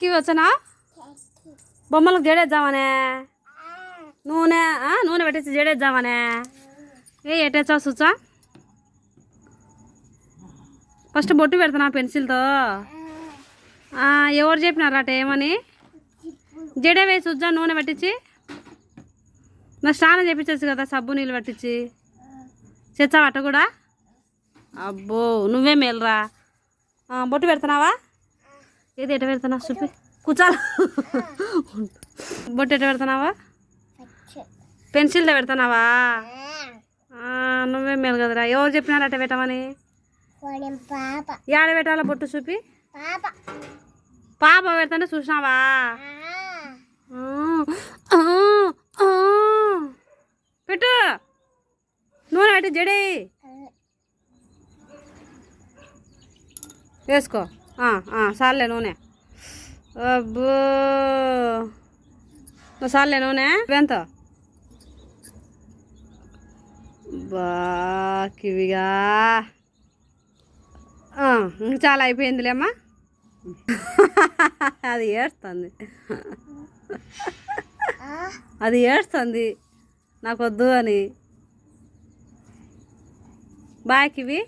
kiwi వచ్చనా బొమ్మలకు జడేద్దామనే నూనె నూనె పెట్టేసి జడేద్దామనే ఎట్టేచ్చా చూచా ఫస్ట్ బొట్టు పెడతానా పెన్సిల్తో ఎవరు చెప్పినారట ఏమని జడే వేసి చూద్దా నూనె పట్టించి నా స్నానం చేపించచ్చు కదా సబ్బు నీళ్ళు పట్టించి చేస్తావా అట్ట కూడా అబ్బో నువ్వే మేలురా బొట్టు పెడుతున్నావా ఏది ఎట్ట పెడుతున్నా చూపి కూర్చోాల బొట్టు ఎట్ట పెడుతున్నావా పెన్సిల్తో పెడుతున్నావా నువ్వే మేలు కదరా ఎవరు చెప్పినారు అట్ట పెట్టమని ఏడ పెట్టాలా బొట్టు చూపి పాప పెడతాంటే చూసినావా పెట్టు నూనె పెట్టి జడి వేసుకో సార్లే నూనె అబ్బో సార్లే నూనె ఎంత బా కివిగా ఇంక చాలా అయిపోయిందిలేమ్మా అది ఏడుస్తుంది నాకు వద్దు అని బాయ్ కివి